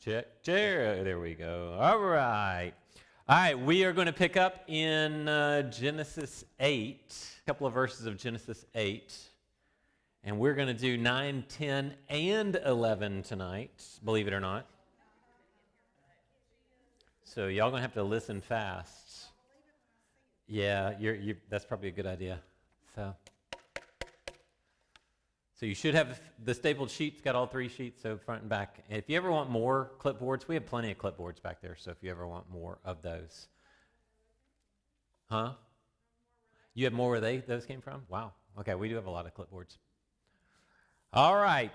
Check. There we go. All right. All right, we are going to pick up in Genesis 8, a couple of verses of Genesis 8. And we're going to do 9, 10, and 11 tonight, believe it or not. So y'all going to have to listen fast. Yeah, that's probably a good idea. So you should have the stapled sheets, got all 3 sheets, so front and back. If you ever want more clipboards, we have plenty of clipboards back there, so if you ever want more of those. Huh? You have more where those came from? Wow. Okay, we do have a lot of clipboards. All right.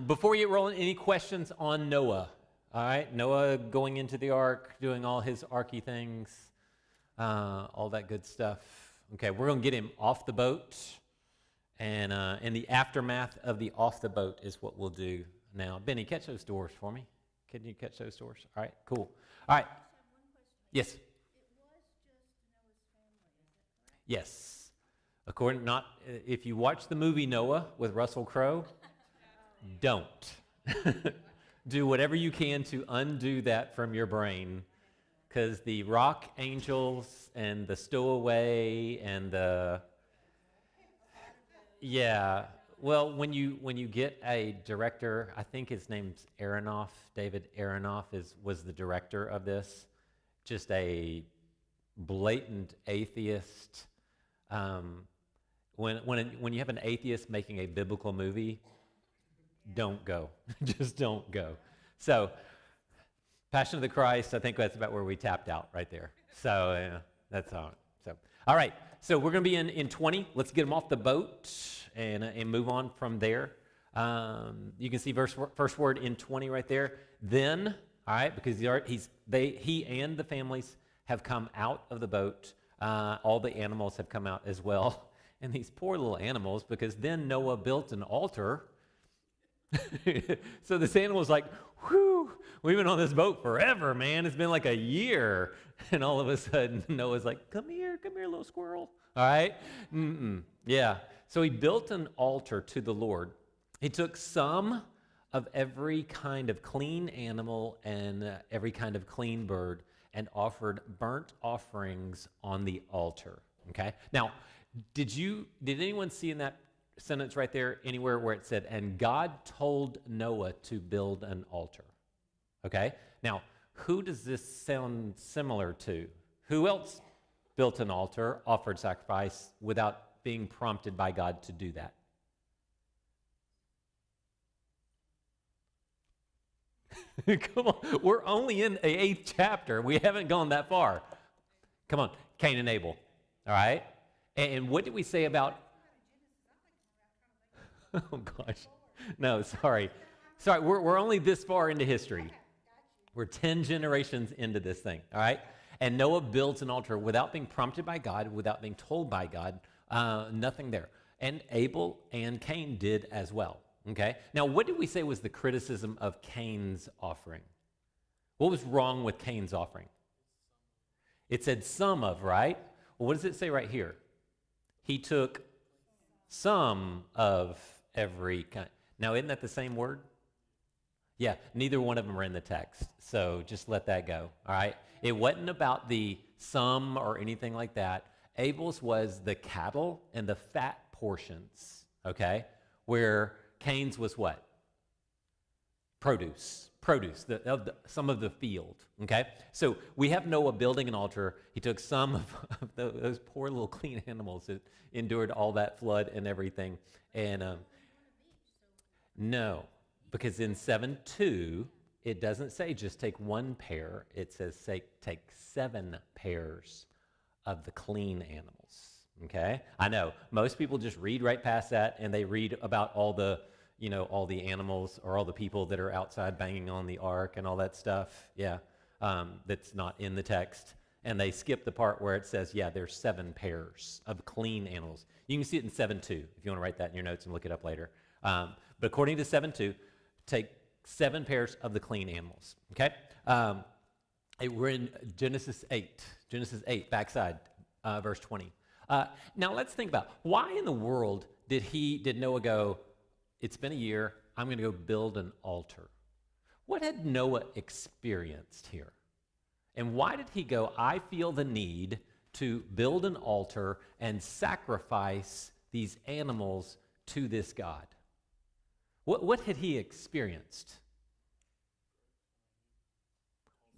Before you get rolling, any questions on Noah? All right, Noah going into the ark, doing all his arky things, all that good stuff. Okay, we're going to get him off the boat. And in the aftermath of the off the boat is what we'll do now. Benny, catch those doors for me. Can you catch those doors? All right, cool. All right. Yes. It was just Noah's family, is it correct? Yes. If you watch the movie Noah with Russell Crowe, don't. Do whatever you can to undo that from your brain, because the rock angels and the stowaway and the... Yeah, well, when you get a director, I think his name's Aronoff, David Aronoff was the director of this, just a blatant atheist. When you have an atheist making a biblical movie, don't go. Just don't go. So, Passion of the Christ, I think that's about where we tapped out right there. So, that's all. All right. So we're going to be in 20. Let's get them off the boat and move on from there. You can see first word in 20 right there. Then, all right, because he and the families have come out of the boat. All the animals have come out as well. And these poor little animals, because then Noah built an altar. So this animal's like, whew, we've been on this boat forever, man. It's been like a year. And all of a sudden, Noah's like, come here, little squirrel. All right? Yeah. So he built an altar to the Lord. He took some of every kind of clean animal and every kind of clean bird and offered burnt offerings on the altar. Okay? Now, did anyone see in that sentence right there anywhere where it said, and God told Noah to build an altar? Okay? Now, who does this sound similar to? Who else built an altar, offered sacrifice without being prompted by God to do that? Come on, we're only in the 8th chapter. We haven't gone that far. Come on, Cain and Abel. All right? And what did we say about... Oh, gosh. No, sorry. We're only this far into history. We're 10 generations into this thing, all right? And Noah builds an altar without being prompted by God, without being told by God, nothing there. And Abel and Cain did as well, okay? Now, what did we say was the criticism of Cain's offering? What was wrong with Cain's offering? It said some of, right? Well, what does it say right here? He took some of every kind. Now, isn't that the same word? Yeah, neither one of them are in the text, so just let that go, all right? It wasn't about the sum or anything like that. Abel's was the cattle and the fat portions, okay? Where Cain's was what? Produce, some of the field, okay? So we have Noah building an altar. He took some of those poor little clean animals that endured all that flood and everything, and no. Because in 7:2, it doesn't say just take one pair. It says take 7 pairs of the clean animals, okay? I know, most people just read right past that, and they read about all the animals or all the people that are outside banging on the ark and all that stuff, yeah, that's not in the text. And they skip the part where it says, yeah, there's 7 pairs of clean animals. You can see it in 7:2 if you want to write that in your notes and look it up later. But according to 7:2, take 7 pairs of the clean animals, okay? We're in Genesis 8, backside, verse 20. Now let's think about, why in the world did Noah go, it's been a year, I'm going to go build an altar? What had Noah experienced here? And why did he go, I feel the need to build an altar and sacrifice these animals to this God? What had he experienced?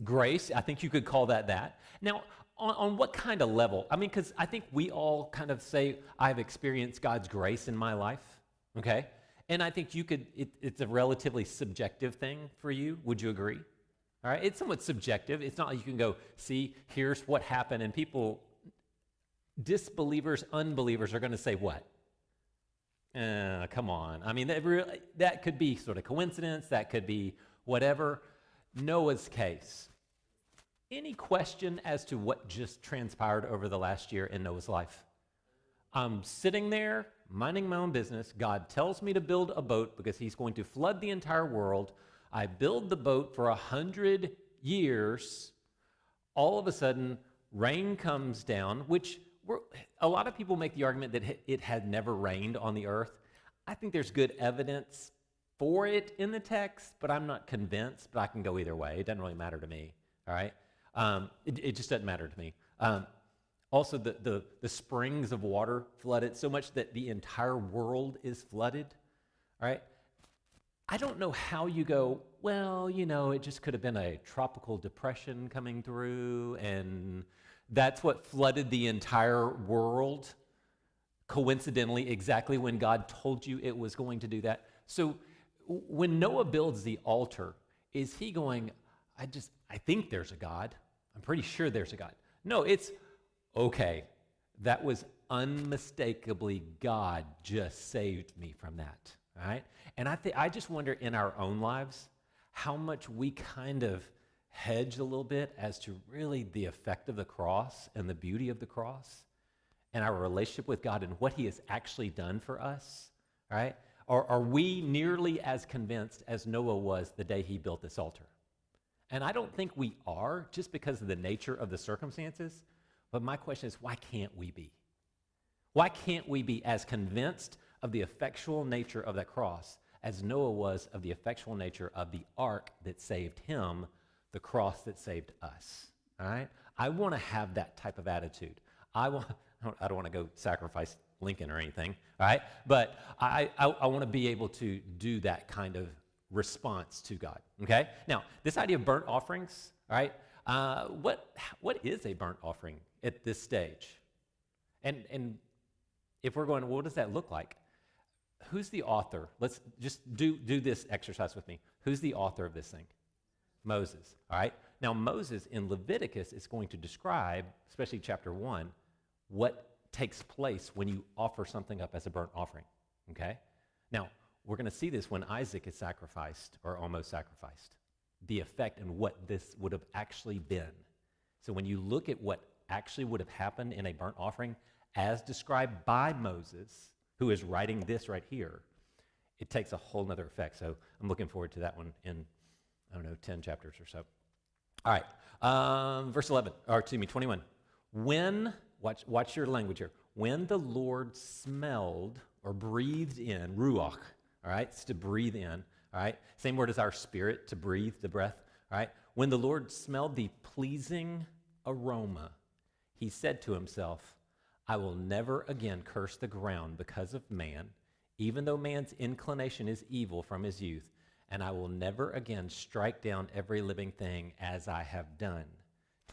Grace, I think you could call that. Now, on what kind of level? I mean, because I think we all kind of say, I've experienced God's grace in my life, okay? And I think it's a relatively subjective thing for you. Would you agree? All right, it's somewhat subjective. It's not like you can go, see, here's what happened, and people, disbelievers, unbelievers are going to say what? Come on. I mean, that could be sort of coincidence. That could be whatever. Noah's case. Any question as to what just transpired over the last year in Noah's life? I'm sitting there, minding my own business. God tells me to build a boat because he's going to flood the entire world. I build the boat for 100 years. All of a sudden, rain comes down, which a lot of people make the argument that it had never rained on the earth. I think there's good evidence for it in the text, but I'm not convinced, but I can go either way. It doesn't really matter to me, all right? It just doesn't matter to me. Also, the springs of water flooded so much that the entire world is flooded, all right? I don't know how you go, well, it just could have been a tropical depression coming through, and that's what flooded the entire world, coincidentally, exactly when God told you it was going to do that. So when Noah builds the altar, is he going, I think there's a God. I'm pretty sure there's a God. No, it's, okay, that was unmistakably God just saved me from that, all right? And I just wonder in our own lives how much we kind of hedge a little bit as to really the effect of the cross and the beauty of the cross and our relationship with God and what he has actually done for us, all right? Or are we nearly as convinced as Noah was the day he built this altar? And I don't think we are, just because of the nature of the circumstances. But my question is, why can't we be? Why can't we be as convinced of the effectual nature of that cross as Noah was of the effectual nature of the ark that saved him, the cross that saved us? All right? I want to have that type of attitude. I don't want to go sacrifice Lincoln or anything, all right? But I want to be able to do that kind of response to God, okay? Now, this idea of burnt offerings, all right? What is a burnt offering at this stage? And if we're going, well, what does that look like? Who's the author? Let's just do this exercise with me. Who's the author of this thing? Moses, all right? Now, Moses in Leviticus is going to describe, especially chapter 1, what takes place when you offer something up as a burnt offering, okay? Now, we're going to see this when Isaac is sacrificed or almost sacrificed, the effect and what this would have actually been. So when you look at what actually would have happened in a burnt offering as described by Moses, who is writing this right here, it takes a whole nother effect. So I'm looking forward to that one in, 10 chapters or so. All right, verse 21. When, watch your language here. When the Lord smelled or breathed in, ruach, all right, it's to breathe in, all right? Same word as our spirit, to breathe, the breath, all right? When the Lord smelled the pleasing aroma, he said to himself, I will never again curse the ground because of man, even though man's inclination is evil from his youth, and I will never again strike down every living thing as I have done.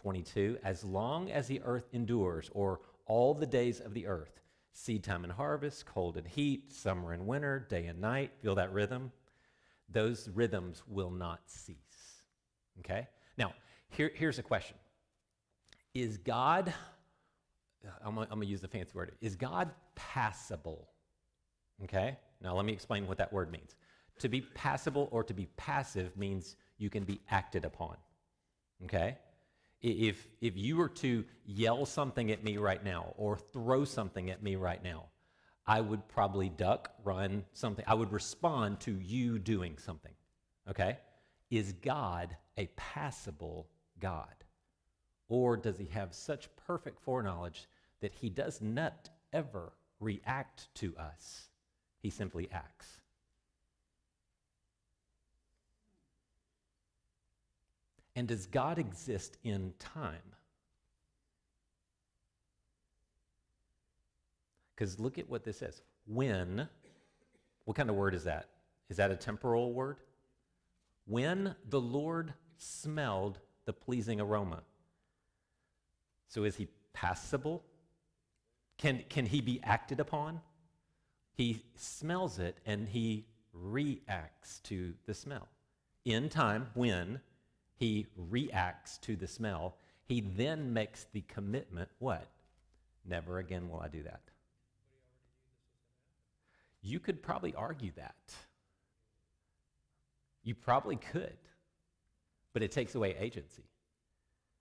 22, as long as the earth endures, or all the days of the earth, seed time and harvest, cold and heat, summer and winter, day and night. Feel that rhythm? Those rhythms will not cease. Okay? Now, here's a question. Is God, I'm going to use the fancy word, is God passable? Okay? Now, let me explain what that word means. To be passable or to be passive means you can be acted upon. Okay? If you were to yell something at me right now or throw something at me right now, I would probably duck, run, something. I would respond to you doing something, okay? Is God a passable God? Or does he have such perfect foreknowledge that he does not ever react to us? He simply acts. And does God exist in time? Because look at what this says. When, what kind of word is that? Is that a temporal word? When the Lord smelled the pleasing aroma. So is he passible? Can he be acted upon? He smells it and he reacts to the smell. In time, when he reacts to the smell, he then makes the commitment, what? Never again will I do that. You could probably argue that. You probably could. But it takes away agency.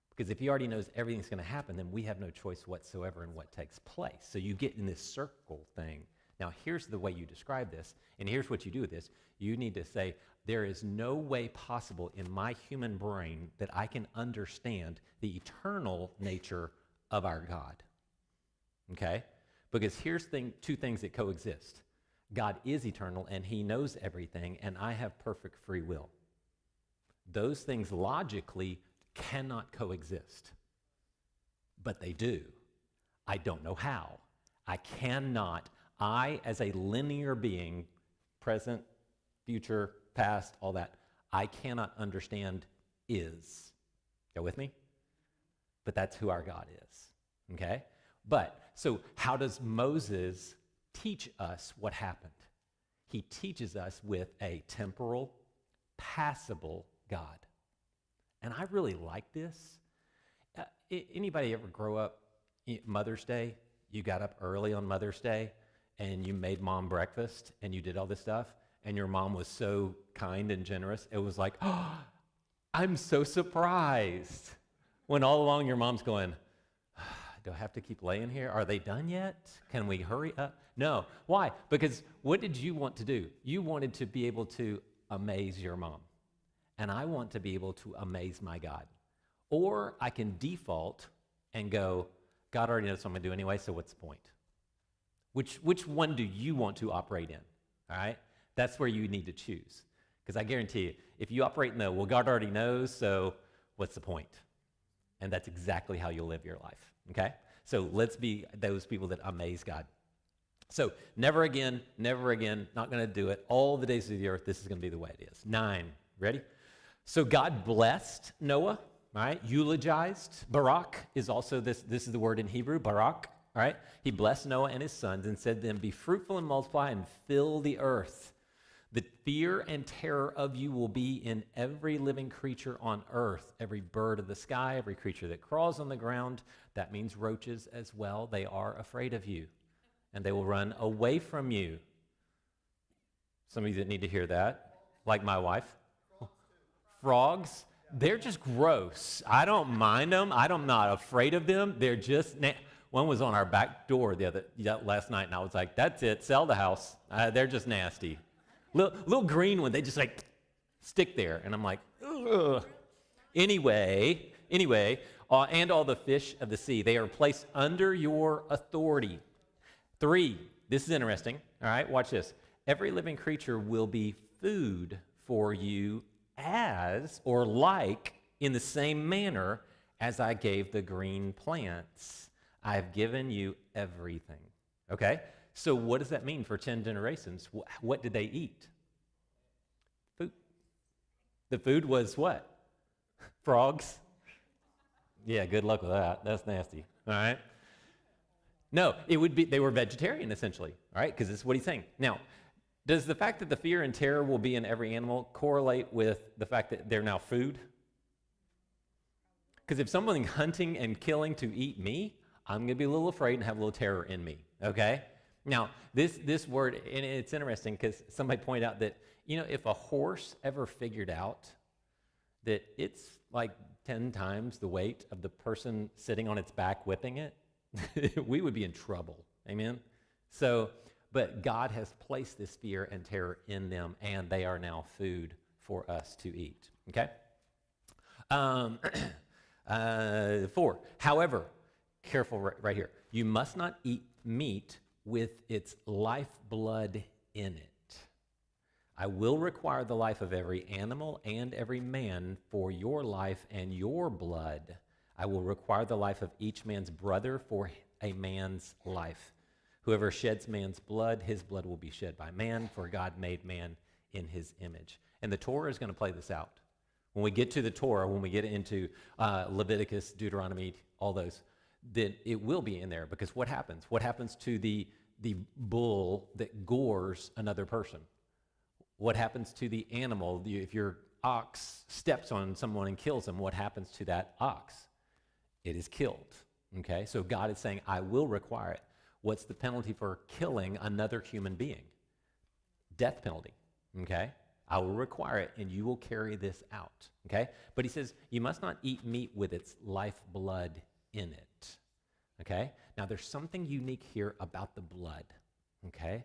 Because if he already knows everything's going to happen, then we have no choice whatsoever in what takes place. So you get in this circle thing. Now, here's the way you describe this, and here's what you do with this. You need to say, there is no way possible in my human brain that I can understand the eternal nature of our God. Okay? Because here's two things that coexist. God is eternal, and he knows everything, and I have perfect free will. Those things logically cannot coexist, but they do. I don't know how. I cannot. I, as a linear being, present, future, past, all that, I cannot understand is. Go with me? But that's who our God is, okay? But, so how does Moses teach us what happened? He teaches us with a temporal, passible God. And I really like this. Anybody ever grow up Mother's Day? You got up early on Mother's Day and you made mom breakfast and you did all this stuff and your mom was so kind and generous. It was like, oh, I'm so surprised. When all along your mom's going, do I have to keep laying here? Are they done yet? Can we hurry up? No. Why? Because what did you want to do? You wanted to be able to amaze your mom. And I want to be able to amaze my God. Or I can default and go, God already knows what I'm going to do anyway, so what's the point? Which one do you want to operate in? All right? That's where you need to choose. Because I guarantee you, if you operate in the, well, God already knows, so what's the point? And that's exactly how you'll live your life. Okay? So let's be those people that amaze God. So never again, not going to do it. All the days of the earth, this is going to be the way it is. 9. Ready? So God blessed Noah, right? Eulogized. Barak is also this is the word in Hebrew, Barak, right? He blessed Noah and his sons and said to them, be fruitful and multiply and fill the earth. The fear and terror of you will be in every living creature on earth, every bird of the sky, every creature that crawls on the ground. That means roaches as well. They are afraid of you, and they will run away from you. Some of you that need to hear that, like my wife. Frogs, they're just gross. I don't mind them. I'm not afraid of them. They're just, one was on our back door last night, and I was like, that's it, sell the house. They're just nasty. Little green one, they just like stick there. And I'm like, ugh. Anyway, and all the fish of the sea, they are placed under your authority. 3, this is interesting. All right, watch this. Every living creature will be food for you as, or like, in the same manner as I gave the green plants. I have given you everything. Okay? So what does that mean for 10 generations? What did they eat? Food. The food was what? Frogs? Yeah, good luck with that. That's nasty. All right? No, it would be, they were vegetarian essentially. All right? Because this is what he's saying. Now, does the fact that the fear and terror will be in every animal correlate with the fact that they're now food? Because if someone's hunting and killing to eat me, I'm going to be a little afraid and have a little terror in me. Okay? Now, this word, and it's interesting because somebody pointed out that, if a horse ever figured out that it's like 10 times the weight of the person sitting on its back whipping it, we would be in trouble. Amen? So, but God has placed this fear and terror in them, and they are now food for us to eat. Okay? 4, however, careful right here. You must not eat meat with its lifeblood in it. I will require the life of every animal and every man for your life and your blood. I will require the life of each man's brother for a man's life. Whoever sheds man's blood, his blood will be shed by man, for God made man in his image. And the Torah is going to play this out. When we get to the Torah, when we get into Leviticus, Deuteronomy, all those, then it will be in there. Because what happens? What happens to the bull that gores another person? What happens to the animal? If your ox steps on someone and kills them, what happens to that ox? It is killed. Okay, so God is saying, I will require it. What's the penalty for killing another human being? Death penalty. Okay, I will require it, and you will carry this out. Okay, but he says, you must not eat meat with its lifeblood in it. Okay, now there's something unique here about the blood. Okay.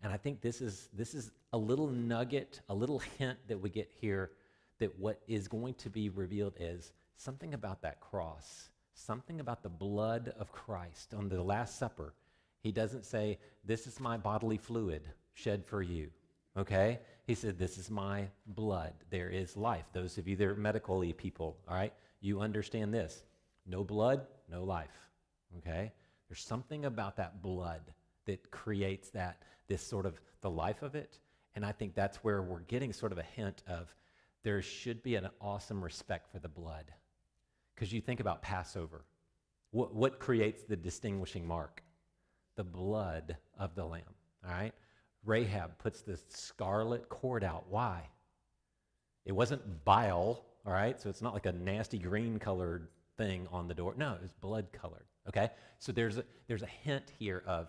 And I think this is a little nugget, a little hint that we get here that what is going to be revealed is something about that cross, something about the blood of Christ on the Last Supper. He doesn't say, this is my bodily fluid shed for you, okay? He said, this is my blood. There is life. Those of you that are medically people, all right, you understand this. No blood, no life, okay? There's something about that blood that creates this sort of the life of it. And I think that's where we're getting sort of a hint of there should be an awesome respect for the blood. Because you think about Passover. What creates the distinguishing mark? The blood of the lamb, all right? Rahab puts this scarlet cord out. Why? It wasn't bile, all right? So it's not like a nasty green colored thing on the door. No, it was blood colored, okay? So there's a hint here of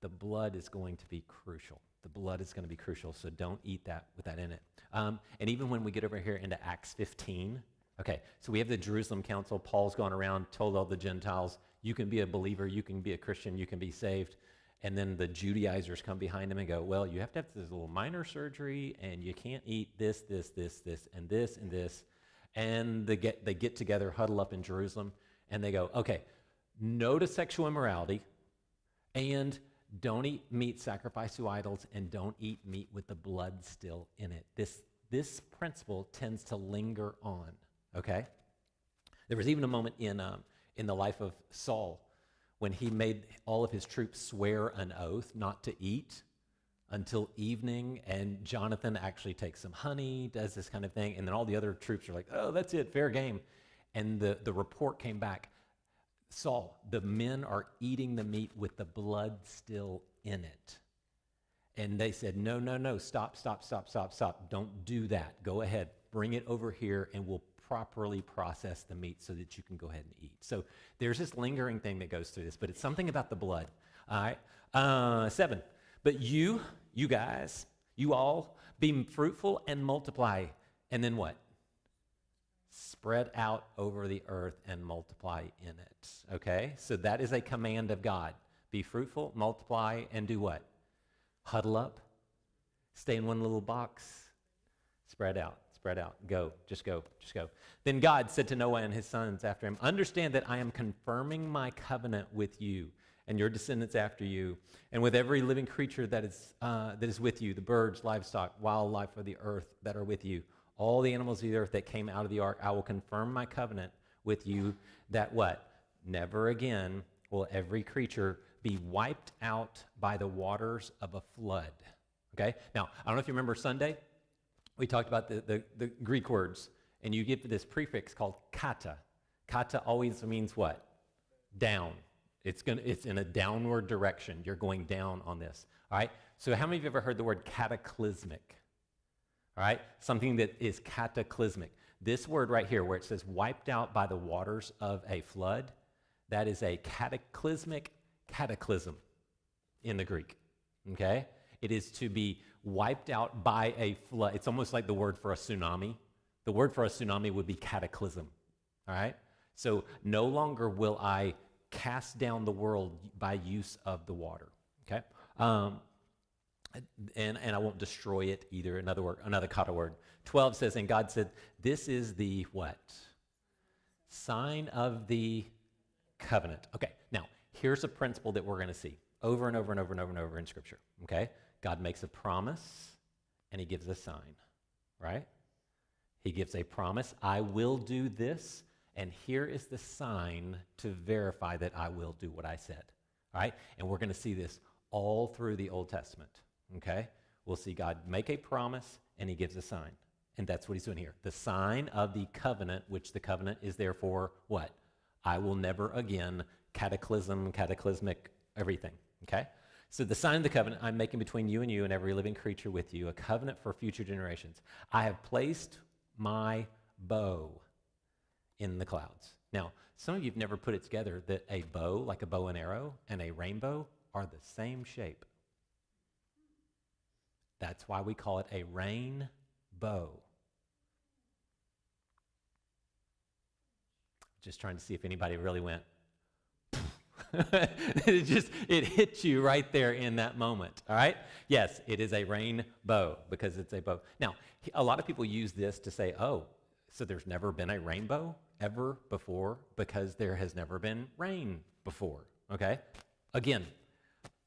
the blood is going to be crucial. The blood is going to be crucial, so don't eat that with that in it. And even when we get over here into Acts 15, okay, so we have the Jerusalem Council. Paul's gone around, told all the Gentiles, you can be a believer, you can be a Christian, you can be saved. And then the Judaizers come behind him and go, well, you have to have this little minor surgery, and you can't eat this, this, this, this, and this, and this. And they get together, huddle up in Jerusalem, and they go, okay, no to sexual immorality, and don't eat meat sacrificed to idols, and don't eat meat with the blood still in it. This principle tends to linger on, okay? There was even a moment in the life of Saul when he made all of his troops swear an oath not to eat until evening, and Jonathan actually takes some honey, does this kind of thing, and then all the other troops are like, oh, that's it, fair game. And the report came back, Saul, the men are eating the meat with the blood still in it. And they said, no, stop. Don't do that. Go ahead, bring it over here, and we'll properly process the meat so that you can go ahead and eat. So there's this lingering thing that goes through this, but it's something about the blood. All right, 7. But you guys, you all, be fruitful and multiply. And then what? Spread out over the earth and multiply in it. Okay? So that is a command of God. Be fruitful, multiply, and do what? Huddle up. Stay in one little box. Spread out. Go. Just go. Then God said to Noah and his sons after him, understand that I am confirming my covenant with you and your descendants after you, and with every living creature that is with you, the birds, livestock, wildlife of the earth that are with you, all the animals of the earth that came out of the ark. I will confirm my covenant with you that what? Never again will every creature be wiped out by the waters of a flood. Okay? Now, I don't know if you remember Sunday. We talked about the Greek words, and you give this prefix called kata. Kata always means what? Down. It's in a downward direction. You're going down on this. All right? So how many of you have ever heard the word cataclysmic? All right? Something that is cataclysmic. This word right here where it says wiped out by the waters of a flood, that is a cataclysmic cataclysm in the Greek. Okay? It is to be wiped out by a flood. It's almost like the word for a tsunami. The word for a tsunami would be cataclysm. All right? So no longer will I cast down the world by use of the water. Okay? And I won't destroy it either. Another kata word. 12 says, and God said, this is the what? Sign of the covenant. Okay, now here's a principle that we're going to see over and over and over and over and over in Scripture. Okay? God makes a promise, and he gives a sign, right? He gives a promise, I will do this, and here is the sign to verify that I will do what I said, all right? And we're going to see this all through the Old Testament, okay? We'll see God make a promise, and he gives a sign. And that's what he's doing here. The sign of the covenant, which the covenant is there for what? I will never again, cataclysmic, everything, okay? So the sign of the covenant I'm making between you and every living creature with you, a covenant for future generations. I have placed my bow in the clouds. Now, some of you have never put it together that a bow, like a bow and arrow, and a rainbow are the same shape. That's why we call it a rainbow. Just trying to see if anybody really went, it hit you right there in that moment, all right? Yes, it is a rainbow because it's a bow. Now, a lot of people use this to say, oh, so there's never been a rainbow ever before because there has never been rain before, okay? Again,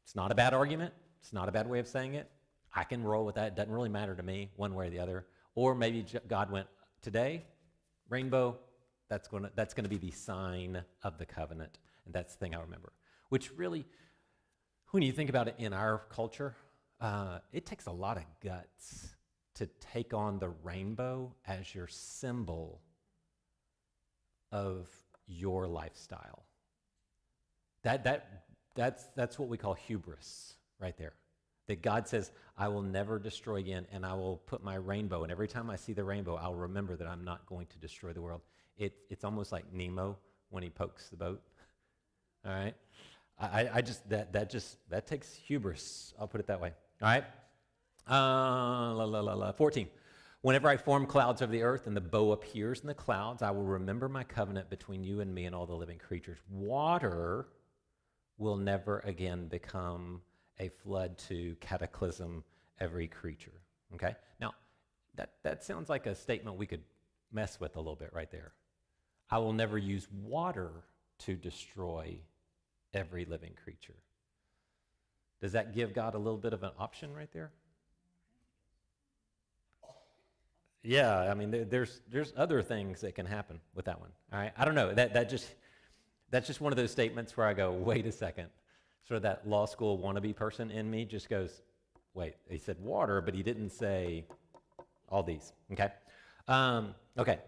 it's not a bad argument. It's not a bad way of saying it. I can roll with that. It doesn't really matter to me one way or the other. Or maybe God went, today, rainbow, that's going to be the sign of the covenant. And that's the thing I remember, which really, when you think about it in our culture, it takes a lot of guts to take on the rainbow as your symbol of your lifestyle. That's what we call hubris right there. That God says, I will never destroy again, and I will put my rainbow, and every time I see the rainbow, I'll remember that I'm not going to destroy the world. It's almost like Nemo when he pokes the boat. All right, that takes hubris. I'll put it that way. All right. 14. Whenever I form clouds over the earth and the bow appears in the clouds, I will remember my covenant between you and me and all the living creatures. Water will never again become a flood to cataclysm every creature. Okay. Now, that sounds like a statement we could mess with a little bit right there. I will never use water to destroy every living creature. Does that give God a little bit of an option right there? Yeah, I mean, there's other things that can happen with that one. All right, I don't know. That's just one of those statements where I go, wait a second. Sort of that law school wannabe person in me just goes, wait. He said water, but he didn't say all these. Okay, okay.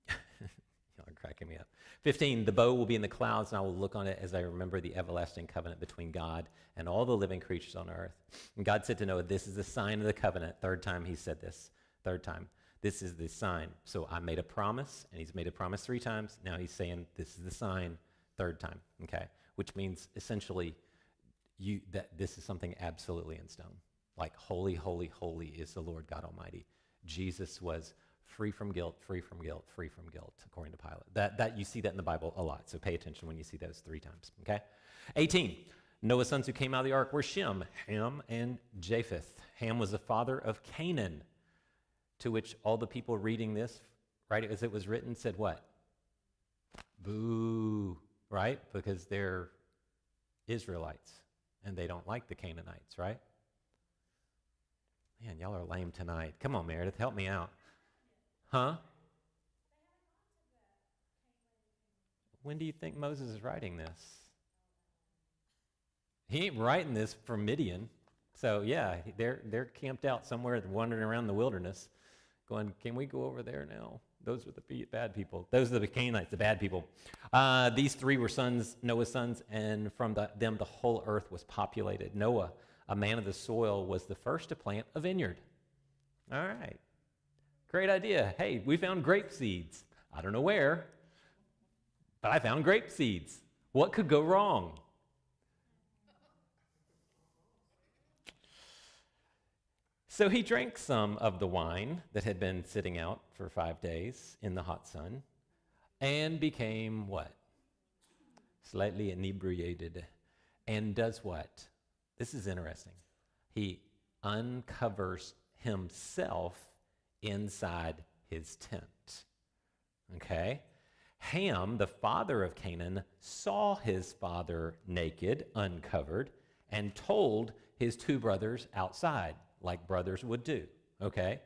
Y'all are cracking me up. 15, the bow will be in the clouds, and I will look on it as I remember the everlasting covenant between God and all the living creatures on earth. And God said to Noah, this is the sign of the covenant. Third time he said this. Third time. This is the sign. So I made a promise, and he's made a promise 3 times. Now he's saying this is the sign, third time, okay? Which means essentially that this is something absolutely in stone. Like holy, holy, holy is the Lord God Almighty. Jesus was free from guilt, free from guilt, free from guilt, according to Pilate. That you see that in the Bible a lot, so pay attention when you see those 3 times, okay? 18, Noah's sons who came out of the ark were Shem, Ham, and Japheth. Ham was the father of Canaan, to which all the people reading this, right, as it was written, said what? Boo, right? Because they're Israelites, and they don't like the Canaanites, right? Man, y'all are lame tonight. Come on, Meredith, help me out. Huh? When do you think Moses is writing this? He ain't writing this from Midian. So yeah, they're camped out somewhere wandering around the wilderness going, can we go over there now? Those are the bad people. Those are the Canaanites, the bad people. These 3 were sons, Noah's sons, and from them the whole earth was populated. Noah, a man of the soil, was the first to plant a vineyard. All right. Great idea. Hey, we found grape seeds. I don't know where, but I found grape seeds. What could go wrong? So he drank some of the wine that had been sitting out for 5 days in the hot sun and became what? Slightly inebriated. And does what? This is interesting. He uncovers himself inside his tent. Okay? Ham, the father of Canaan, saw his father naked, uncovered, and told his 2 brothers outside. like brothers would do, okay?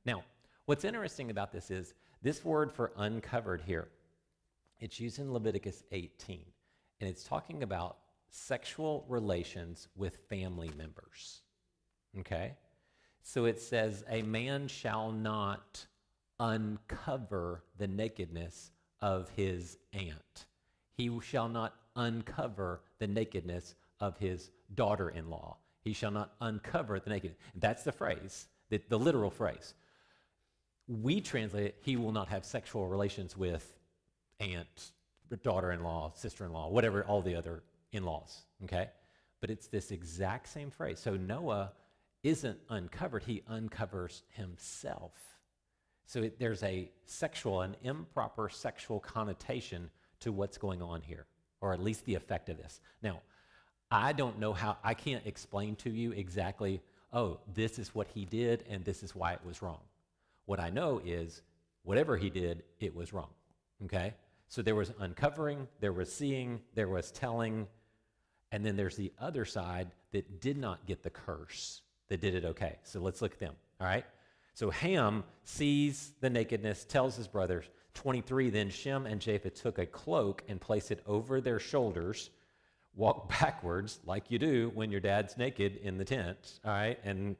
Now, what's interesting about this is this word for uncovered here, it's used in Leviticus 18, and it's talking about sexual relations with family members, okay? So it says, a man shall not uncover the nakedness of his aunt. He shall not uncover the nakedness of his daughter-in-law. He shall not uncover the nakedness. That's the phrase, the literal phrase. We translate it, he will not have sexual relations with aunt, daughter-in-law, sister-in-law, whatever, all the other in-laws, okay? But it's this exact same phrase. So Noah isn't uncovered, he uncovers himself. So there's an improper sexual connotation to what's going on here, or at least the effect of this. Now, I don't know how, I can't explain to you exactly, oh, this is what he did and this is why it was wrong. What I know is whatever he did, it was wrong, okay? So there was uncovering, there was seeing, there was telling, and then there's the other side that did not get the curse, that did it okay. So let's look at them, all right? So Ham sees the nakedness, tells his brothers. 23, then Shem and Japheth took a cloak and placed it over their shoulders, walked backwards like you do when your dad's naked in the tent, all right? And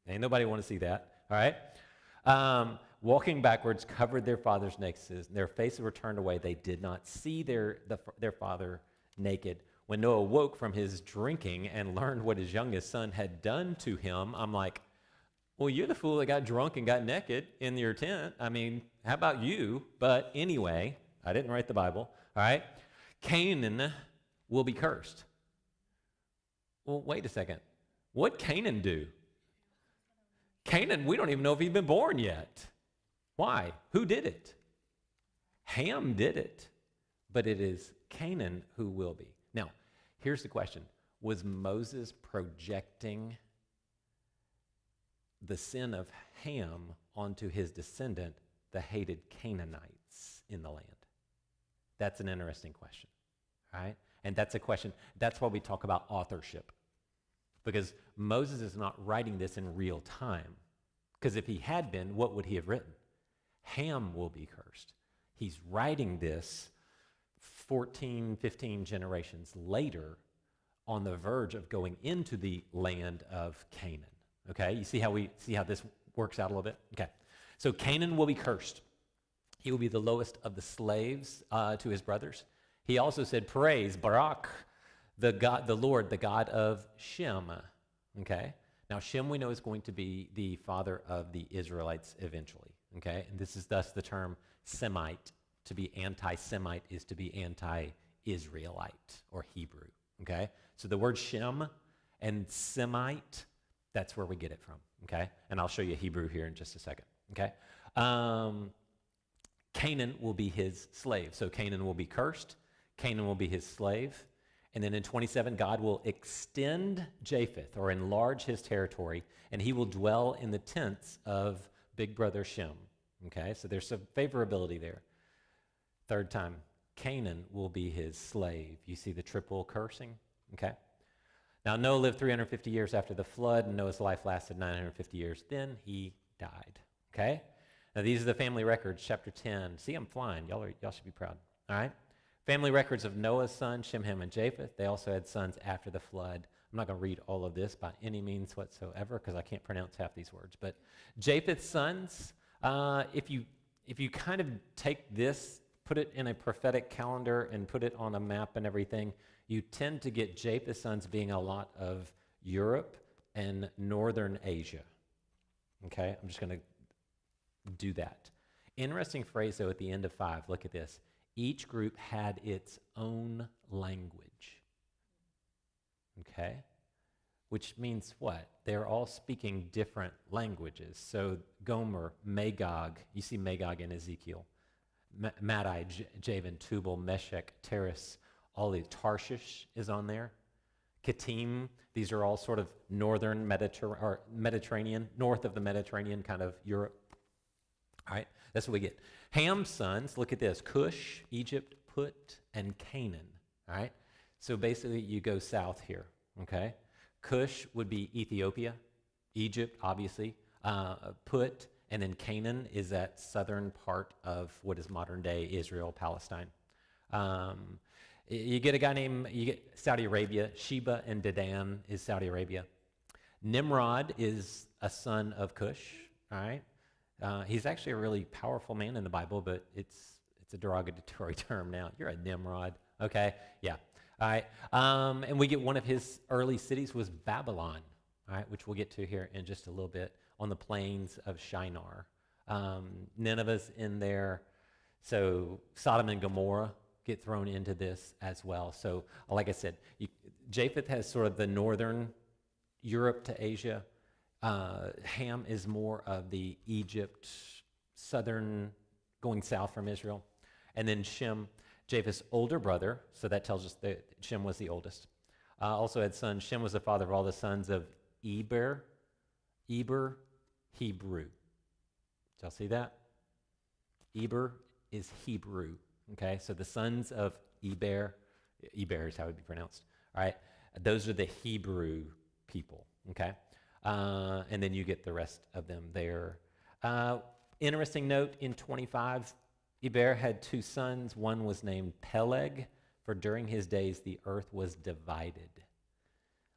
ain't nobody want to see that, all right? Walking backwards, covered their father's nakedness. Their faces were turned away. They did not see their father naked. When Noah woke from his drinking and learned what his youngest son had done to him, I'm like, well, you're the fool that got drunk and got naked in your tent. I mean, how about you? But anyway, I didn't write the Bible, all right? Canaan will be cursed. Well, wait a second. What'd Canaan do? Canaan, we don't even know if he'd been born yet. Why? Who did it? Ham did it, but it is Canaan who will be. Now, here's the question. Was Moses projecting the sin of Ham onto his descendant, the hated Canaanites in the land? That's an interesting question, right? And that's a question, that's why we talk about authorship. Because Moses is not writing this in real time. Because if he had been, what would he have written? Ham will be cursed. He's writing this 14, 15 generations later on the verge of going into the land of Canaan. Okay, you see how this works out a little bit? Okay, so Canaan will be cursed. He will be the lowest of the slaves to his brothers. He also said, praise Barak, the Lord, the God of Shem. Okay, now Shem we know is going to be the father of the Israelites eventually. Okay, and this is thus the term Semite. To be anti-Semite is to be anti-Israelite or Hebrew. Okay, so the word Shem and Semite, that's where we get it from, okay? And I'll show you Hebrew here in just a second, okay? Canaan will be his slave. So Canaan will be cursed. Canaan will be his slave. And then in 27, God will extend Japheth or enlarge his territory, and he will dwell in the tents of big brother Shem, okay? So there's some favorability there. Third time, Canaan will be his slave. You see the triple cursing, okay? Now, Noah lived 350 years after the flood, and Noah's life lasted 950 years. Then he died, okay? Now, these are the family records, chapter 10. See, I'm flying. Y'all should be proud, all right? Family records of Noah's sons, Shem, Ham, and Japheth. They also had sons after the flood. I'm not going to read all of this by any means whatsoever because I can't pronounce half these words. But Japheth's sons, if you kind of take this, put it in a prophetic calendar and put it on a map and everything, you tend to get Japheth's sons being a lot of Europe and northern Asia. Okay, I'm just going to do that. Interesting phrase, though, at the end of 5. Look at this. Each group had its own language. Okay, which means what? They're all speaking different languages. So Gomer, Magog, you see Magog in Ezekiel. Madai, Javan, Tubal, Meshech, Teres, all the Tarshish is on there. Kittim, these are all sort of northern Mediterranean, north of the Mediterranean, kind of Europe. All right, that's what we get. Ham's sons, look at this, Cush, Egypt, Put, and Canaan. All right, so basically you go south here, okay? Cush would be Ethiopia. Egypt, obviously, Put, and then Canaan is that southern part of what is modern-day Israel, Palestine. You get Saudi Arabia. Sheba and Dedan is Saudi Arabia. Nimrod is a son of Cush, all right? He's actually a really powerful man in the Bible, but it's a derogatory term now. You're a Nimrod, okay? Yeah, all right. And we get one of his early cities was Babylon, all right, which we'll get to here in just a little bit, on the plains of Shinar. Nineveh's in there. So Sodom and Gomorrah get thrown into this as well. So like I said, Japheth has sort of the northern Europe to Asia. Ham is more of the Egypt, southern, going south from Israel. And then Shem, Japheth's older brother, so that tells us that Shem was the oldest. Also had sons. Shem was the father of all the sons of Eber, Hebrew. Did y'all see that? Eber is Hebrew. Okay, so the sons of Eber is how it would be pronounced. All right, those are the Hebrew people. Okay, and then you get the rest of them there. Interesting note, in 25, Eber had two sons. One was named Peleg, for during his days the earth was divided.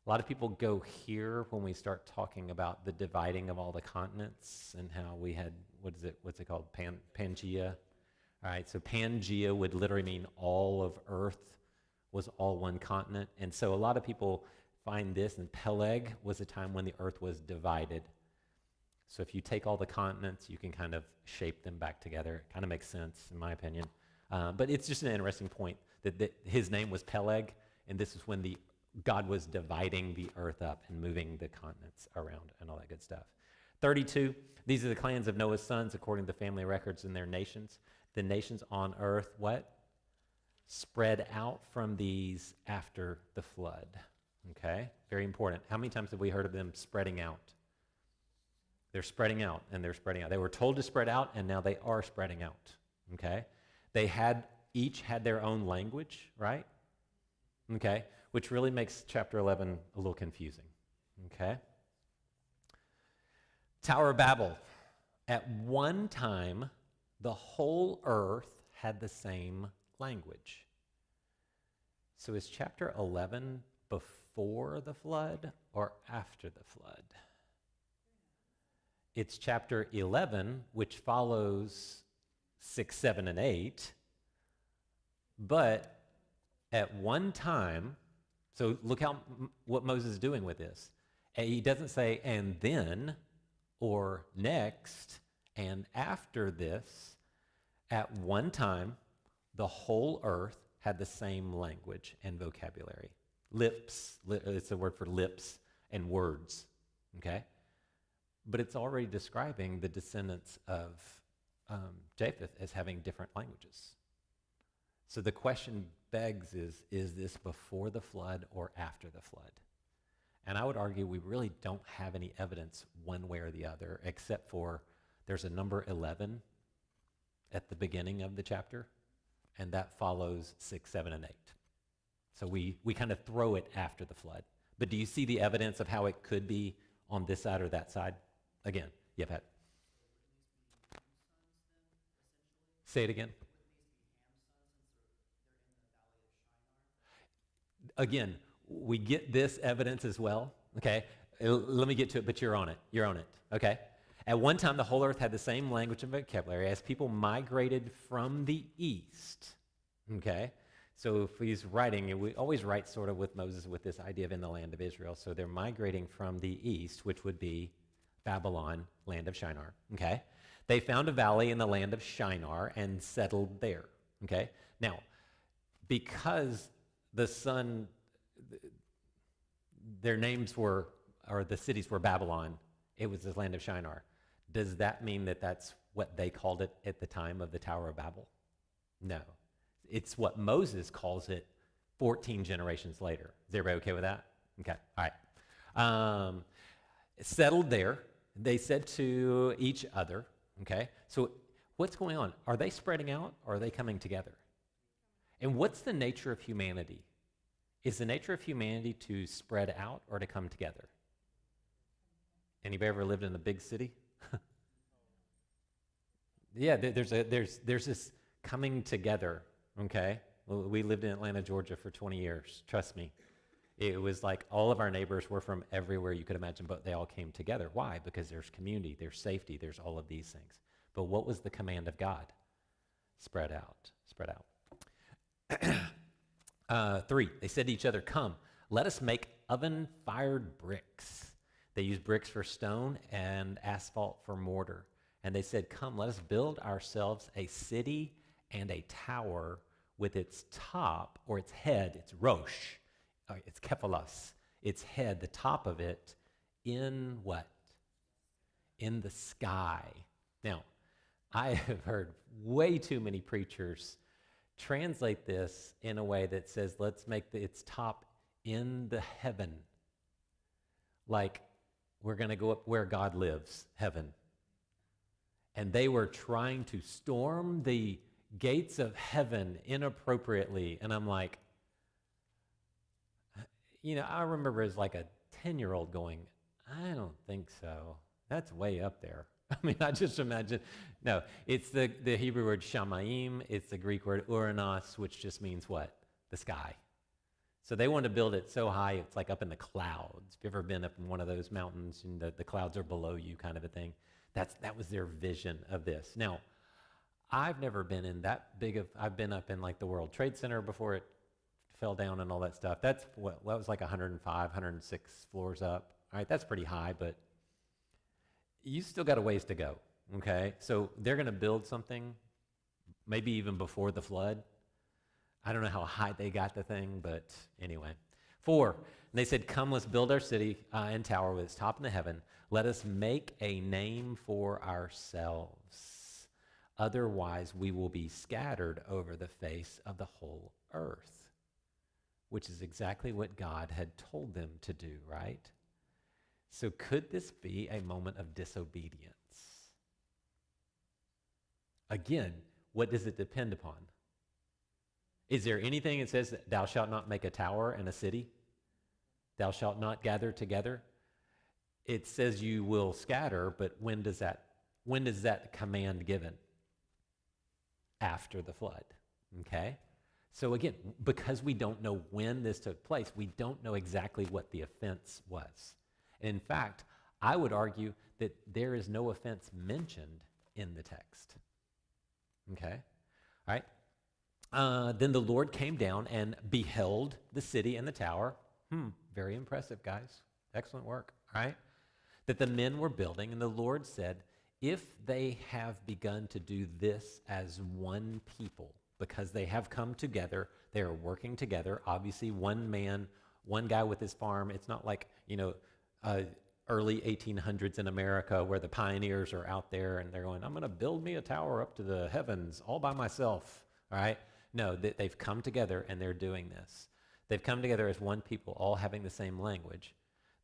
A lot of people go here when we start talking about the dividing of all the continents and how we had, what's it called, Pangea. All right, so Pangea would literally mean all of Earth was all one continent. And so a lot of people find this, and Peleg was a time when the Earth was divided. So if you take all the continents, you can kind of shape them back together. It kind of makes sense, in my opinion. But it's just an interesting point that his name was Peleg, and this is when God was dividing the earth up and moving the continents around and all that good stuff. 32, these are the clans of Noah's sons according to the family records in their nations. The nations on earth, what? Spread out from these after the flood. Okay, very important. How many times have we heard of them spreading out? They're spreading out, and they're spreading out. They were told to spread out, and now they are spreading out. Okay, they each had their own language, right? Okay, which really makes chapter 11 a little confusing. Okay, Tower of Babel. At one time, the whole earth had the same language. So is chapter 11 before the flood or after the flood? It's chapter 11, which follows 6, 7, and 8. But at one time, so look what Moses is doing with this. He doesn't say, and then, or next, and after this. At one time, the whole earth had the same language and vocabulary. Lips, it's a word for lips and words, okay? But it's already describing the descendants of Japheth as having different languages. So the question begs is this before the flood or after the flood? And I would argue we really don't have any evidence one way or the other, except for there's a number 11 at the beginning of the chapter, and that follows 6, 7, and 8. So we kind of throw it after the flood. But do you see the evidence of how it could be on this side or that side? Again, yeah, Pat. Say it again. Again, we get this evidence as well, okay? Let me get to it, but you're on it. You're on it, okay? At one time, the whole earth had the same language and vocabulary as people migrated from the east, okay? So if he's writing, we always write sort of with Moses with this idea of in the land of Israel. So they're migrating from the east, which would be Babylon, land of Shinar, okay? They found a valley in the land of Shinar and settled there, okay? Now, because their names were, or the cities were Babylon, it was the land of Shinar. Does that mean that that's what they called it at the time of the Tower of Babel? No. It's what Moses calls it 14 generations later. Is everybody okay with that? Okay, all right. Settled there. They said to each other, okay, so what's going on? Are they spreading out or are they coming together? And what's the nature of humanity? Is the nature of humanity to spread out or to come together? Anybody ever lived in a big city? Yeah, there's this coming together, okay? Well, we lived in Atlanta, Georgia for 20 years. Trust me. It was like all of our neighbors were from everywhere you could imagine, but they all came together. Why? Because there's community, there's safety, there's all of these things. But what was the command of God? Spread out, spread out. 3, they said to each other, come, let us make oven-fired bricks. They used bricks for stone and asphalt for mortar. And they said, come, let us build ourselves a city and a tower with its top, or its head, its rosh, its kephalos, its head, the top of it, in what? In the sky. Now, I have heard way too many preachers translate this in a way that says, let's make its top in the heaven. Like, we're going to go up where God lives, heaven. And they were trying to storm the gates of heaven inappropriately. And I'm like, I remember as like a 10-year-old going, I don't think so. That's way up there. I mean, I just imagine. No, it's the Hebrew word shamayim. It's the Greek word uranos, which just means what? The sky. So they wanted to build it so high, it's like up in the clouds. Have you ever been up in one of those mountains and the clouds are below you kind of a thing? That was their vision of this. Now, I've never been in that big of, I've been up in like the World Trade Center before it fell down and all that stuff. That was like 105, 106 floors up. All right, that's pretty high, but you still got a ways to go, okay? So they're going to build something maybe even before the flood. I don't know how high they got the thing, but anyway. 4, and they said, come, let's build our city and tower with its top in the heaven. Let us make a name for ourselves. Otherwise, we will be scattered over the face of the whole earth, which is exactly what God had told them to do, right? So could this be a moment of disobedience? Again, what does it depend upon? Is there anything that says that thou shalt not make a tower in a city? Thou shalt not gather together? It says you will scatter, but when is that command given? After the flood, okay? So again, because we don't know when this took place, we don't know exactly what the offense was. And in fact, I would argue that there is no offense mentioned in the text, okay? All right? Then the Lord came down and beheld the city and the tower. Very impressive, guys. Excellent work, all right? That the men were building, and the Lord said, if they have begun to do this as one people, because they have come together, they are working together, obviously one man, one guy with his farm. It's not like, early 1800s in America where the pioneers are out there and they're going, I'm going to build me a tower up to the heavens all by myself, all right? No, they've come together and they're doing this. They've come together as one people, all having the same language.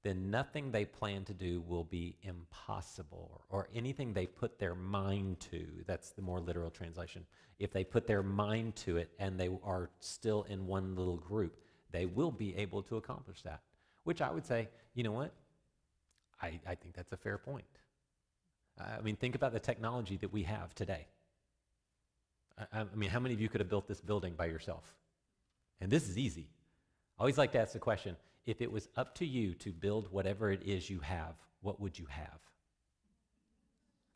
Then nothing they plan to do will be impossible, or anything they put their mind to. That's the more literal translation. If they put their mind to it and they are still in one little group, they will be able to accomplish that. Which I would say, you know what? I think that's a fair point. I mean, think about the technology that we have today. I mean, how many of you could have built this building by yourself? And this is easy. I always like to ask the question, if it was up to you to build whatever it is you have, what would you have?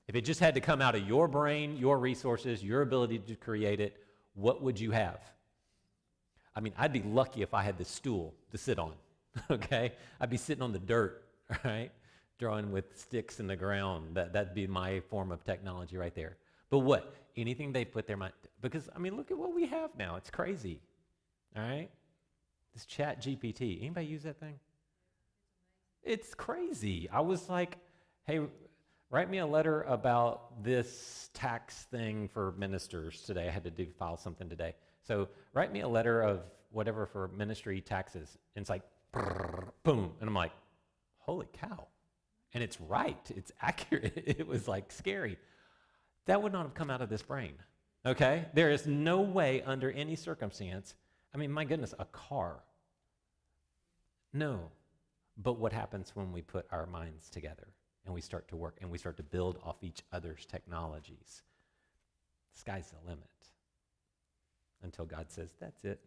If it just had to come out of your brain, your resources, your ability to create it, what would you have? I mean, I'd be lucky if I had this stool to sit on, okay? I'd be sitting on the dirt, right? Drawing with sticks in the ground. That'd be my form of technology right there. But what? Anything they put their mind, because, I mean, look at what we have now. It's crazy, all right? This Chat GPT. Anybody use that thing? It's crazy. I was like, hey, write me a letter about this tax thing for ministers today. I had to file something today. So write me a letter of whatever for ministry taxes. And it's like, boom. And I'm like, holy cow. And it's right. It's accurate. It was like scary. That would not have come out of this brain, okay? There is no way under any circumstance. I mean, my goodness, a car. No. But what happens when we put our minds together? and we start to work, and we start to build off each other's technologies. The sky's the limit until God says, that's it.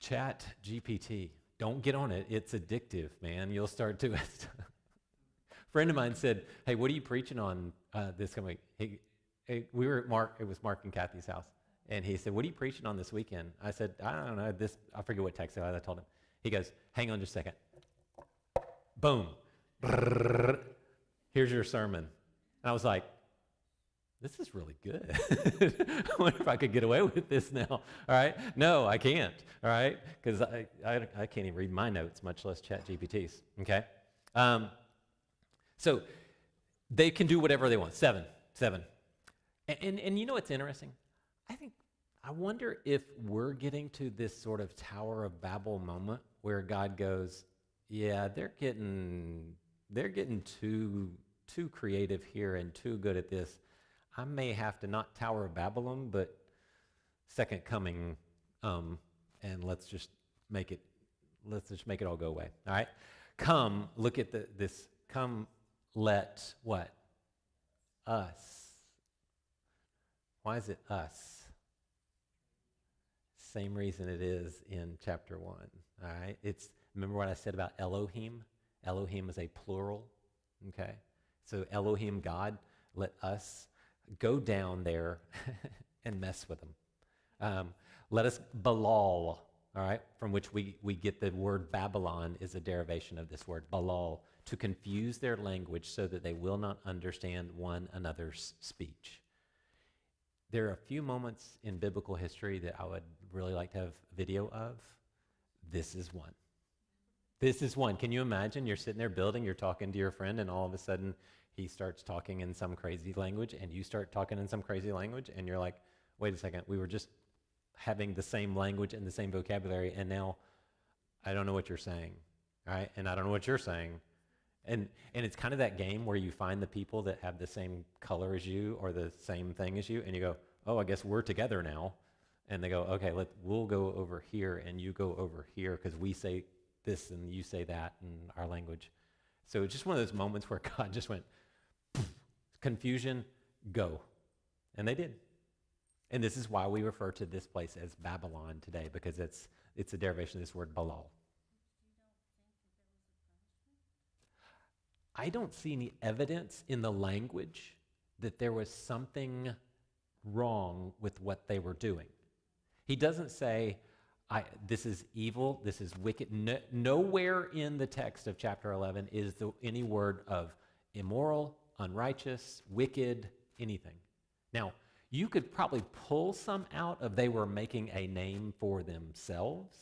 Chat GPT. Don't get on it. It's addictive, man. You'll start to. A friend of mine said, hey, what are you preaching on this coming week? We were at it was Mark and Kathy's house. And he said, what are you preaching on this weekend? I said, I don't know. I forget what text I told him. He goes, hang on just a second. Boom. Here's your sermon. And I was like, this is really good. I wonder if I could get away with this now. All right. No, I can't. All right. Because I can't even read my notes, much less chat GPTs. Okay. So they can do whatever they want. Seven. And you know what's interesting? I wonder if we're getting to this sort of Tower of Babel moment where God goes, yeah, they're getting too creative here and too good at this. I may have to not Tower of Babylon, but second coming, and let's just make it all go away. All right, come look at this. Come, let what? Us. Why is it us? Same reason it is in chapter 1. All right, remember what I said about Elohim? Elohim is a plural. Okay, so Elohim, God, let us go down there and mess with them. Let us balal, all right, from which we get the word Babylon is a derivation of this word, balal, to confuse their language so that they will not understand one another's speech. There are a few moments in biblical history that I would really like to have video of. This is one. This is one. Can you imagine? You're sitting there building, you're talking to your friend, and all of a sudden he starts talking in some crazy language, and you start talking in some crazy language, and you're like, wait a second, we were just having the same language and the same vocabulary, and now I don't know what you're saying, all right? And I don't know what you're saying. And it's kind of that game where you find the people that have the same color as you or the same thing as you, and you go, oh, I guess we're together now. And they go, okay, we'll go over here, and you go over here, because we say this and you say that in our language. So it's just one of those moments where God just went, confusion, go. And they did. And this is why we refer to this place as Babylon today, because it's a derivation of this word balal. I don't see any evidence in the language that there was something wrong with what they were doing. He doesn't say, this is evil, this is wicked. Nowhere in the text of chapter 11 is any word of immoral, unrighteous, wicked, anything. Now, you could probably pull some out of they were making a name for themselves.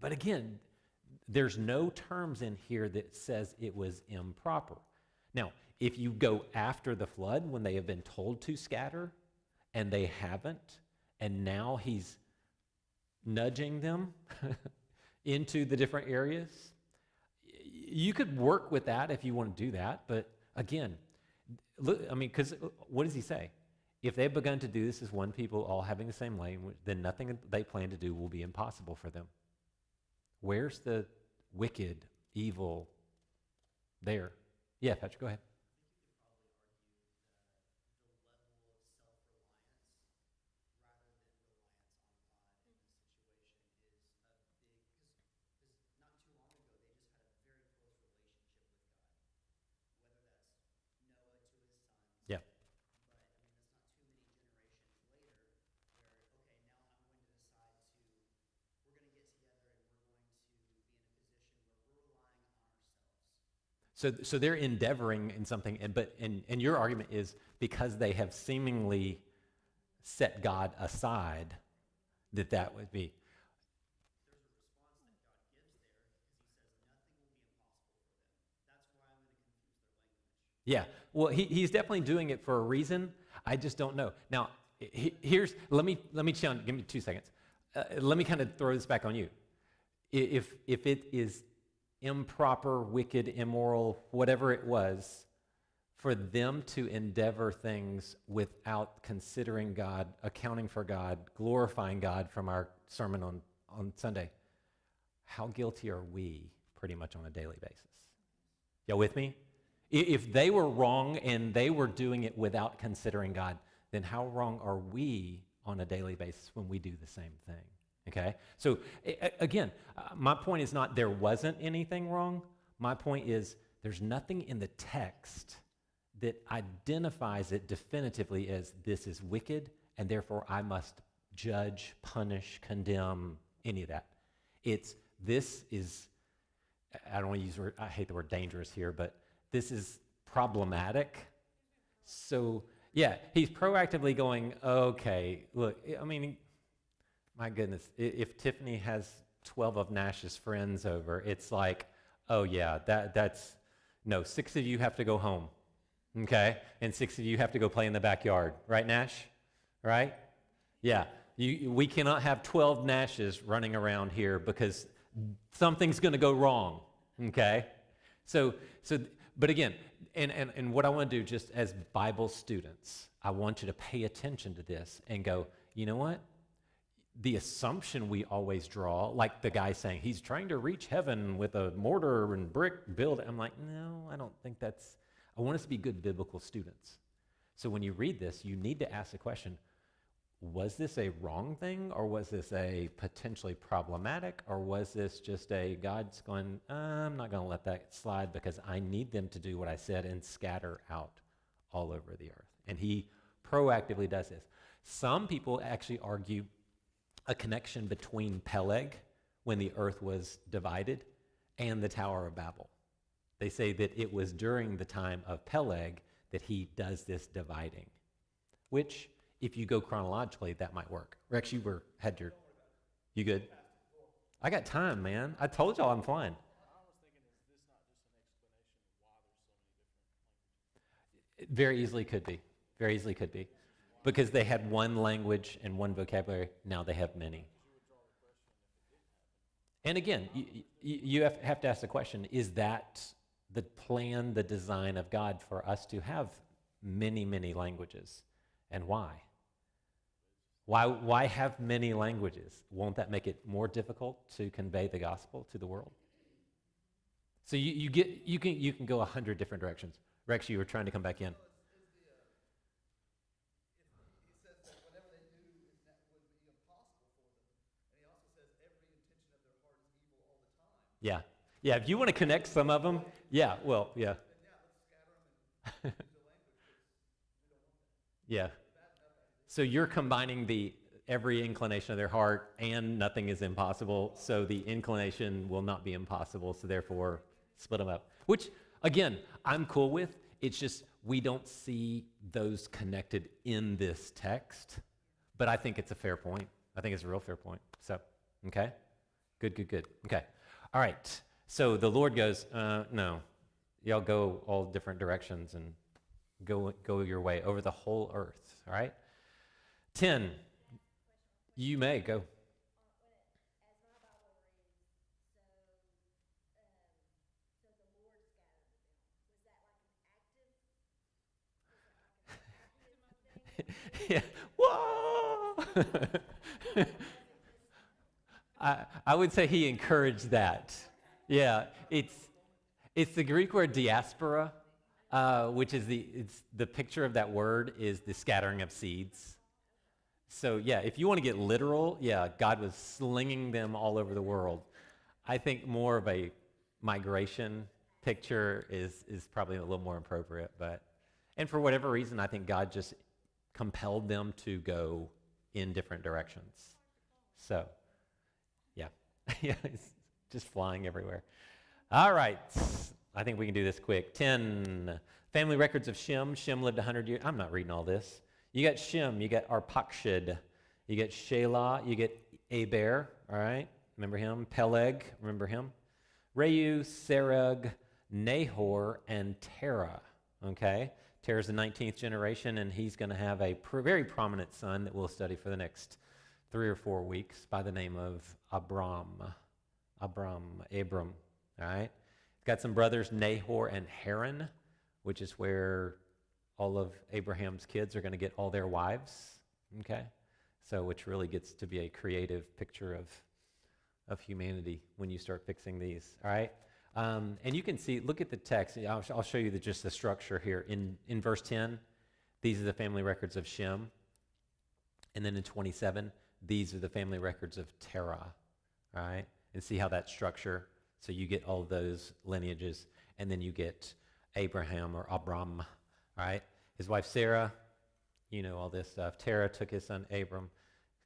But again, there's no terms in here that says it was improper. Now, if you go after the flood when they have been told to scatter and they haven't, and now he's nudging them into the different areas, you could work with that if you want to do that. But again, look, I mean, because what does he say? If they've begun to do this as one people, all having the same language, then nothing they plan to do will be impossible for them. Where's the wicked, evil there? Yeah, Patrick, go ahead. Yeah. So they're endeavoring in something, and your argument is because they have seemingly set God aside, that would be. Yeah, well, he's definitely doing it for a reason. I just don't know. Now, let me challenge. Give me 2 seconds. Let me kind of throw this back on you. If it is improper, wicked, immoral, whatever it was, for them to endeavor things without considering God, accounting for God, glorifying God from our sermon on Sunday, how guilty are we pretty much on a daily basis. Y'all with me? If they were wrong and they were doing it without considering God, then how wrong are we on a daily basis when we do the same thing? Okay? So again, my point is not there wasn't anything wrong. My point is there's nothing in the text that identifies it definitively as this is wicked and therefore I must judge, punish, condemn, any of that. This is, I don't want to use the word, I hate the word dangerous here, but this is problematic. So yeah, he's proactively going, okay, look, I mean, my goodness, if Tiffany has 12 of Nash's friends over, it's like, oh yeah, no, 6 of you have to go home, okay? And 6 of you have to go play in the backyard, right, Nash? Right? Yeah, we cannot have 12 Nashes running around here because something's going to go wrong, okay? But again, and what I want to do just as Bible students, I want you to pay attention to this and go, you know what? The assumption we always draw, like the guy saying, he's trying to reach heaven with a mortar and brick build. I'm like, no, I don't think I want us to be good biblical students. So when you read this, you need to ask the question, was this a wrong thing, or was this a potentially problematic, or was this just a God's going, I'm not going to let that slide because I need them to do what I said and scatter out all over the earth. And he proactively does this. Some people actually argue a connection between Peleg, when the earth was divided, and the Tower of Babel. They say that it was during the time of Peleg that he does this dividing, which, if you go chronologically, that might work. Rex, you good? I got time, man. I told y'all I'm flying. It very easily could be. Very easily could be. Because they had one language and one vocabulary. Now they have many. And again, you have to ask the question, is that the plan, the design of God for us to have many, many languages? And why? Why have many languages? Won't that make it more difficult to convey the gospel to the world? So you can go 100 different directions. Rex, you were trying to come back in. Yeah. Yeah, if you want to connect some of them, yeah, well, yeah. Yeah. So you're combining the every inclination of their heart and nothing is impossible, so the inclination will not be impossible, so therefore split them up. Which, again, I'm cool with. It's just we don't see those connected in this text, but I think it's a fair point. I think it's a real fair point. So, okay? Good. Okay. All right. So the Lord goes, no, y'all go all different directions and go your way over the whole earth. All right? 10. You may go. Yeah. Whoa! I would say he encouraged that. Yeah, it's the Greek word diaspora, which is the picture of that word is the scattering of seeds. So yeah, if you want to get literal, yeah, God was slinging them all over the world. I think more of a migration picture is probably a little more appropriate, and for whatever reason, I think God just compelled them to go in different directions. So, yeah, yeah, it's just flying everywhere. All right, I think we can do this quick. 10, family records of Shem. Shem lived 100 years. I'm not reading all this. You got Shem, you got Arpachshad, you get Shelah, you get Aber, all right? Remember him? Peleg, remember him? Reu, Serug, Nahor, and Terah, okay? Terah's the 19th generation, and he's going to have a very prominent son that we'll study for the next 3 or 4 weeks by the name of Abram, all right? He's got some brothers, Nahor and Haran, which is where all of Abraham's kids are going to get all their wives, okay? So which really gets to be a creative picture of humanity when you start fixing these, all right? And you can see, look at the text. I'll show you just the structure here. In verse 10, these are the family records of Shem. And then in 27, these are the family records of Terah, all right? And see how that structure, so you get all of those lineages, and then you get Abraham or Abram, all right? His wife Sarah, you know all this stuff. Terah took his son Abram,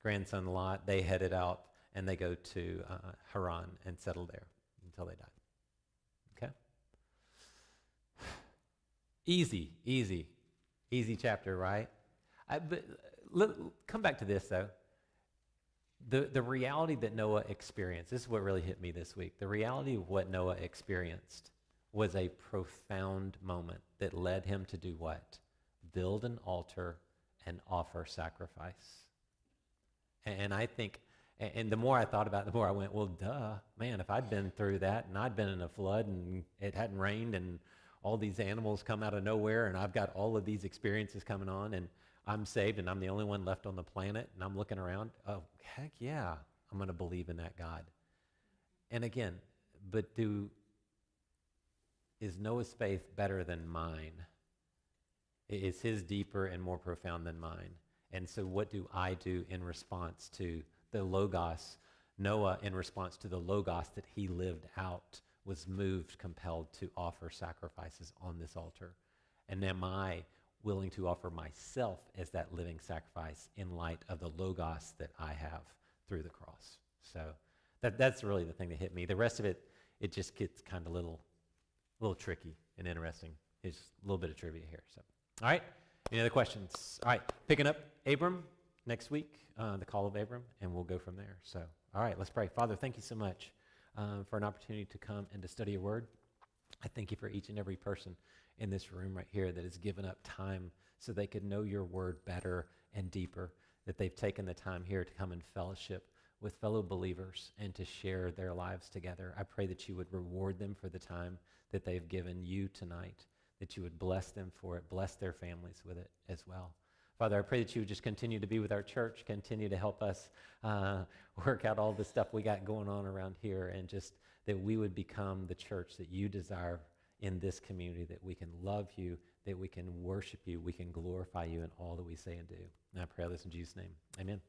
grandson Lot. They headed out, and they go to Haran and settle there until they died. Okay? Easy chapter, right? But come back to this, though. The reality that Noah experienced, this is what really hit me this week. The reality of what Noah experienced was a profound moment that led him to do what? Build an altar and offer sacrifice. And I think, and the more I thought about it, the more I went, well, duh, man, if I'd been through that and I'd been in a flood and it hadn't rained and all these animals come out of nowhere and I've got all of these experiences coming on and I'm saved and I'm the only one left on the planet and I'm looking around, oh, heck yeah, I'm going to believe in that God. And again, but is Noah's faith better than mine? Is his deeper and more profound than mine? And so what do I do in response to the Logos? Noah, in response to the Logos that he lived out, was moved, compelled to offer sacrifices on this altar. And am I willing to offer myself as that living sacrifice in light of the Logos that I have through the cross? So that's really the thing that hit me. The rest of it, it just gets kind of a little tricky and interesting. It's a little bit of trivia here. So, all right, any other questions? All right, picking up Abram next week, the call of Abram, and we'll go from there. So, all right, let's pray. Father, thank you so much for an opportunity to come and to study your word. I thank you for each and every person in this room right here that has given up time so they could know your word better and deeper, that they've taken the time here to come and fellowship with fellow believers and to share their lives together. I pray that you would reward them for the time that they've given you tonight, that you would bless them for it, bless their families with it as well. Father, I pray that you would just continue to be with our church, continue to help us work out all the stuff we got going on around here, and just that we would become the church that you desire in this community, that we can love you, that we can worship you, we can glorify you in all that we say and do. And I pray this in Jesus' name. Amen.